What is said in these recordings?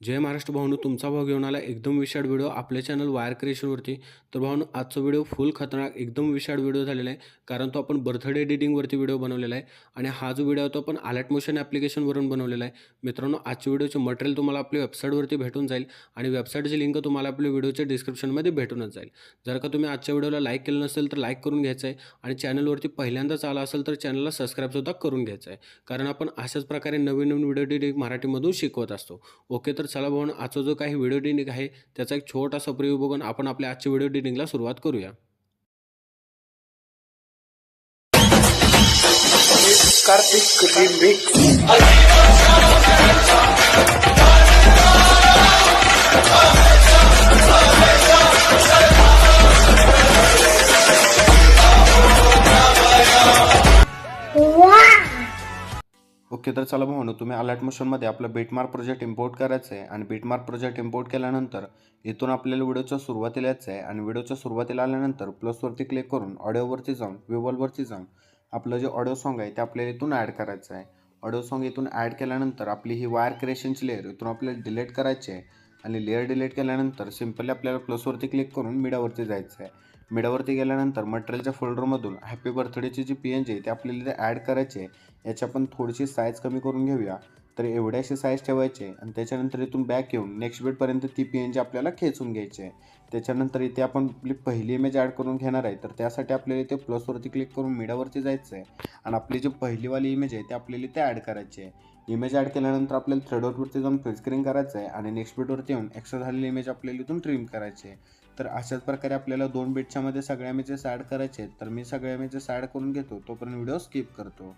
जय महाराष्ट्र भावांनो, तुमचा भाव घेऊन आला एकदम विशाळ व्हिडिओ आपल्या चॅनल वायर क्रिएशनवरती. तर भावांनो, आजचा व्हिडिओ फुल खतरनाक एकदम विशाळ व्हिडिओ झालेला आहे. कारण तो आपण बर्थडे एडिटिंगवरती व्हिडिओ बनवलेला आहे आणि हा जो व्हिडिओ तो आपण अलर्ट मोशन ॲप्लिकेशनवरून बनवलेला आहे. मित्रांनो, आजच्या व्हिडिओचे मटेरियल तुम्हाला आपल्या वेबसाईटवरती भेटून जाईल आणि वेबसाईटची लिंक तुम्हाला आपल्या व्हिडिओच्या डिस्क्रिप्शनमध्ये भेटूनच जाईल. जर का तुम्ही आजच्या व्हिडिओला लाईक केलं नसेल तर लाईक करून घ्यायचं आहे आणि चॅनलवरती पहिल्यांदाच आला असेल तर चॅनलला सबस्क्राईबसुद्धा करून घ्यायचं आहे. कारण आपण अशाच प्रकारे नवीन नवीन व्हिडिओ एडिटिंग मराठीमधून शिकवत असतो. ओके, तर चला भावांनो, आजचा जो काही व्हिडिओ एडिटिंग आहे त्याचा एक छोटासा प्रिव्ह्यू बघून आपण आपल्या आजच्या व्हिडिओ एडिटिंगला सुरुवात करूया. कार्तिक रिमिक्स. ओके, तर चला भावांनो, तुम्ही अलर्ट मोशनमध्ये आपलं बिटमार्क प्रोजेक्ट इम्पोर्ट करायचं आहे आणि बिटमार्क प्रोजेक्ट इम्पोर्ट केल्यानंतर इथून आपल्याला व्हिडिओच्या सुरुवातीला यायचं आहे आणि व्हिडिओच्या सुरुवातीला आल्यानंतर प्लसवरती क्लिक करून ऑडिओवरती जाऊन विवलवरती जाऊन आपलं जे ऑडिओ सॉन्ग आहे ते आपल्याला इथून ॲड करायचं आहे. ऑडिओ सॉन्ग इथून ॲड केल्यानंतर आपली ही वायर क्रिएशनची लेअर इथून आपल्याला डिलीट करायची आहे आणि लेअर डिलीट केल्यानंतर सिम्पली आपल्याला प्लसवरती क्लिक करून मीडियावरती जायचं आहे. मीडियावरती गेल्यानंतर मटेरियलच्या फोल्डरमधून हॅपी बर्थडेची जी PNG आहे ते आपल्याला इथे ॲड करायची आहे. याची आपण थोडीशी साईज कमी करून घेऊया. तर एवढ्याशी साईज ठेवायची आणि त्याच्यानंतर इथून बॅक येऊन नेक्स्ट बीटपर्यंत ती PNG आपल्याला खेचून घ्यायची आहे. त्याच्यानंतर इथे आपण आपली पहिली इमेज ॲड करून घेणार आहे. तर त्यासाठी आपल्याला इथे प्लसवरती क्लिक करून मीडियावरती जायचं आहे आणि आपली जी पहिलीवाली इमेज आहे ती आपल्याला इथे ॲड करायची आहे. इमेज ॲड केल्यानंतर आपल्याला थ्रेडआउटवरती जाऊन फिल स्क्रीन करायचं आहे आणि नेक्स्ट बीटवरती येऊन एक्स्ट्रा झालेली इमेज आपल्याला इथून ट्रिम करायची आहे. तर अशाच प्रकारे आपल्याला 2 बीटच्या मध्ये सगळ्या इमेजेस ॲड करायचे आहेत. तर मी सगळ्या इमेजेस ॲड करून घेतो, तोपर्यंत व्हिडिओ स्किप करतो.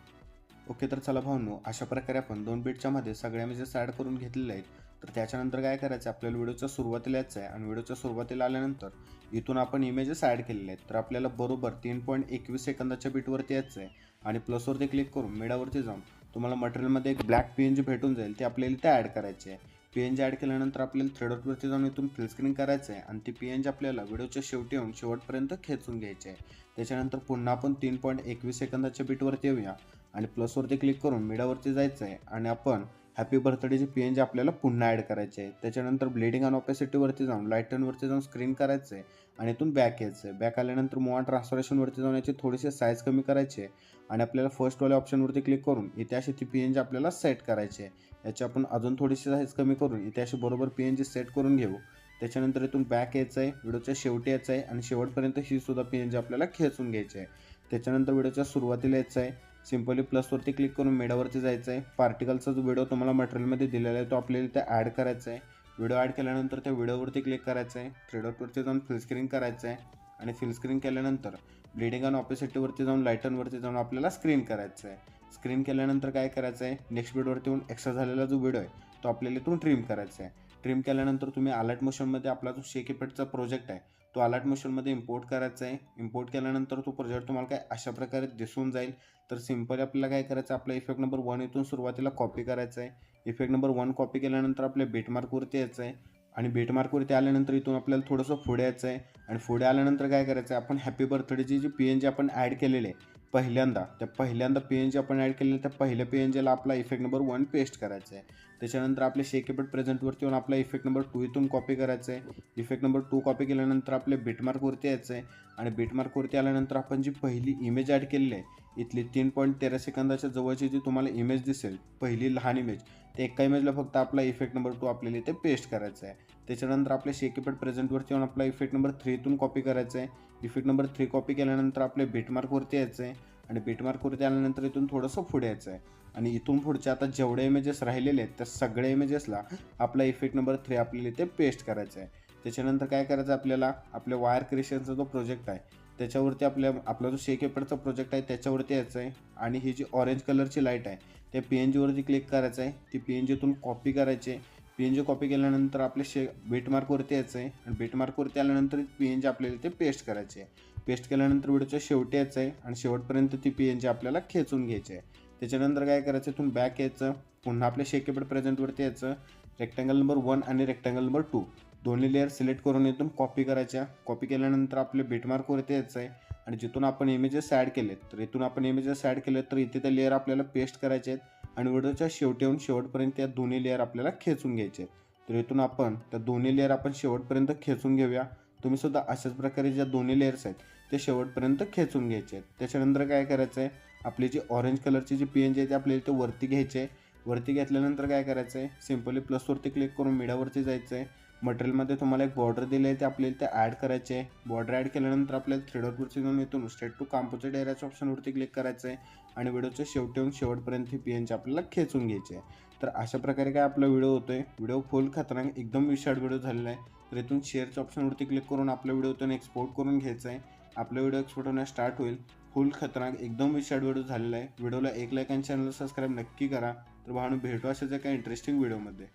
ओके, तर चला भावांनो, अशा प्रकारे आपण 2 बीटच्या मध्ये सगळ्या इमेजेस ॲड करून घेतलेले आहेत. तर त्याच्यानंतर काय करायचं, आपल्याला व्हिडिओच्या सुरुवातीला यायचं आहे आणि व्हिडिओच्या सुरुवातीला आल्यानंतर इथून आपण इमेजेस ॲड केलेले आहेत. तर आपल्याला बरोबर 3.21 सेकंदाच्या बीटवरती यायचं आहे आणि प्लसवरती क्लिक करून मीडियावरती जाऊन तुम्हाला मटेरियलमध्ये एक ब्लॅक PNG भेटून जाईल, ते आपल्याला इथे ॲड करायचे आहे. PNG ॲड केल्यानंतर आपल्याला थ्रेडआउटवरती जाऊन इथून फिल स्क्रीन करायचं आहे आणि ती PNG आपल्याला व्हिडिओच्या शेवटी येऊन शेवटपर्यंत खेचून घ्यायची आहे. त्याच्यानंतर पुन्हा आपण 3.21 सेकंदाच्या बीटवरती येऊया आणि प्लसवरती क्लिक करून मीडियावरती जायचं आहे आणि आपण हॅपी बर्थडेची PNG आपल्याला पुन्हा ॲड करायची आहे. त्याच्यानंतर ब्लिडिंग आणि ऑपेसिटीवरती जाऊन लाईटनवरती जाऊन स्क्रीन करायचं आहे आणि इथून बॅक यायचं आहे. बॅक आल्यानंतर मूव अँड ट्रान्सफॉर्मेशनवरती जाऊन याची थोडीशी साईज कमी करायची आहे आणि आपल्याला फर्स्टवाल्या ऑप्शनवरती क्लिक करून इथे अशी ती PNG आपल्याला सेट करायची आहे. याची आपण अजून थोडीशी साईज कमी करून इथे अशी बरोबर PNG सेट करून घेऊ. त्याच्यानंतर इथून बॅक यायचं आहे, व्हिडिओच्या शेवटी यायचं आहे आणि शेवटपर्यंत ही सुद्धा PNG आपल्याला खेचून घ्यायची आहे. त्याच्यानंतर व्हिडिओच्या सुरुवातीला यायचं आहे, सिम्पली प्लसवरती क्लिक करून मीडियावरती जायचं आहे. पार्टिकलचा जो व्हिडिओ तुम्हाला मटेरियलमध्ये दिलेला आहे तो आपल्याला इथे ॲड करायचा आहे. व्हिडिओ ॲड केल्यानंतर त्या व्हिडिओवरती क्लिक करायचं आहे, थ्रेडआउटवरती जाऊन फिल स्क्रीन करायचं आहे आणि फिल स्क्रीन केल्यानंतर ब्लिडिंग आणि ऑपेसिटीवरती जाऊन लाईटनवरती जाऊन आपल्याला स्क्रीन करायचं आहे. स्क्रीन केल्यानंतर काय करायचं आहे, नेक्स्ट बीटवरती येऊन एक्स्ट्रा झालेला जो व्हिडिओ आहे तो आपल्याला इथून ट्रिम करायचा आहे. ट्रिम केल्यानंतर तुम्ही अलर्ट मोशनमध्ये आपला जो शेक इफेक्टचा प्रोजेक्ट आहे तो अलर्ट मोशनमध्ये इम्पोर्ट करायचा आहे. इम्पोर्ट केल्यानंतर तो प्रोजेक्ट तुम्हाला काय अशा प्रकारे दिसून जाईल. तर सिम्पली आपल्याला काय करायचं, आपला इफेक्ट नंबर 1 इथून सुरुवातीला कॉपी करायचा आहे. इफेक्ट नंबर 1 कॉपी केल्यानंतर आपल्या बीटमार्कवरती यायचं आहे आणि बीटमार्कवरती आल्यानंतर इथून आपल्याला थोडंसं पुढे यायचं आहे आणि पुढे आल्यानंतर काय करायचं आहे, आपण हॅपी बर्थडेची जी PNG आपण ॲड केलेली आहे पहिल्यांदा PNG आपण ॲड केलेलं, त्या पहिल्या PNGला आपला इफेक्ट नंबर 1 पेस्ट करायचा आहे. त्याच्यानंतर आपल्या शेक इफेक्ट प्रेझेंटवरती येऊन आपला इफेक्ट नंबर 2 इथून कॉपी करायचा आहे. इफेक्ट नंबर 2 कॉपी केल्यानंतर आपल्या बीटमार्कवरती यायचं आहे आणि बीटमार्कवरती आल्यानंतर आपण जी पहिली इमेज ॲड केलेली आहे इथली 3.13 सेकंदाच्या जवळची जी तुम्हाला इमेज दिसेल, पहिली लहान इमेज, त्या एका इमेजला फक्त आपला इफेक्ट नंबर 2 आपल्याला इथे पेस्ट करायचा आहे. त्याच्यानंतर आपल्या शेक इफेक्ट प्रेझेंटवरती येऊन आपला इफेक्ट नंबर 3 इथून कॉपी करायचा आहे. इफेक्ट नंबर 3 कॉपी केल्यानंतर आपल्या बीटमार्कवरती यायचं आहे आणि बीटमार्कवरती आल्यानंतर इथून थोडंसं पुढे यायचं आहे आणि इथून पुढच्या आता जेवढ्या इमेजेस राहिलेले आहेत त्या सगळ्या इमेजेसला आपला इफेक्ट नंबर 3 आपल्याला इथे पेस्ट करायचा आहे. त्याच्यानंतर काय करायचं, आपल्याला आपल्या वायर क्रिएशनचा जो प्रोजेक्ट आहे त्याच्यावरती आपला जो शेक इफेक्टचा प्रोजेक्ट आहे त्याच्यावरती यायचं आहे आणि ही जी ऑरेंज कलरची लाईट आहे त्या PNG वरती क्लिक करायचं आहे. ती PNG इथून कॉपी करायची आहे. PNG कॉपी केल्यानंतर आपल्या बीटमार्कवरती यायचं आहे आणि बीटमार्कवरती आल्यानंतर PNG आपल्याला इथे पेस्ट करायची आहे. पेस्ट केल्यानंतर व्हिडिओच्या शेवटी यायचं आहे आणि शेवटपर्यंत ती PNG आपल्याला खेचून घ्यायची आहे. त्याच्यानंतर काय करायचं, इथून बॅक यायचं, पुन्हा आपल्या शेक इफेक्ट प्रेझेंटवरती यायचं, रेक्टँगल नंबर 1 आणि रेक्टँगल नंबर 2 दोन्ही लेअर सिलेक्ट करून इथून कॉपी करायच्या. कॉपी केल्यानंतर आपल्या बीटमार्कवरती यायचं आहे आणि जिथून आपण इमेजेस ॲड केलेत तर इथून आपण इमेजेस ॲड केलेत तर इथे त्या लेअर आपल्याला पेस्ट करायचे आहेत आणि व्हिडिओच्या शेवटी येऊन शेवटपर्यंत या दोन्ही लेअर आपल्याला खेचून घ्यायचे आहेत. तर इथून आपण त्या दोन्ही लेअर आपण शेवटपर्यंत खेचून घेऊया. तुम्ही सुद्धा अशाच प्रकारे ज्या दोन्ही लेअर्स आहेत ते शेवटपर्यंत खेचून घ्यायचे आहेत. त्याच्यानंतर काय करायचं आहे, आपली जी ऑरेंज कलरची जी PNG आहे ते आपल्याला इथे वरती घ्यायची आहे. वरती घेतल्यानंतर काय करायचं आहे, सिम्पली प्लसवरती क्लिक करून मीडियावरती जायचं आहे. मटेरियलमध्ये तुम्हाला एक बॉर्डर दिली आहे ते आपल्याला इथे ॲड करायचे आहे. बॉर्डर ॲड केल्यानंतर आपल्याला थ्री डॉटवरती जाऊन इथून स्ट्रेट टू कंपोजिट एरियाच्या ऑप्शनवरती क्लिक करायचं आहे आणि व्हिडिओच्या शेवटी येऊन शेवटपर्यंत ही PNG आपल्याला खेचून घ्यायची आहे. तर अशा प्रकारे काय आपला व्हिडिओ होतोय. व्हिडिओ फुल खतरनाक एकदम विशाळ व्हिडिओ झालेला आहे. तर इथून शेअरच्या ऑप्शनवरती क्लिक करून आपला व्हिडिओ इथून एक्सपोर्ट करून घ्यायचा आहे. आपला व्हिडिओ एक्सपोर्ट होण्यास स्टार्ट होईल. फुल खतरनाक एकदम विशाळ व्हिडिओ झालेला आहे. व्हिडिओला एक लाईक आणि चॅनलला सबस्क्राईब नक्की करा. तर भावांनो, भेटू अशाच एका इंटरेस्टिंग व्हिडिओमध्ये.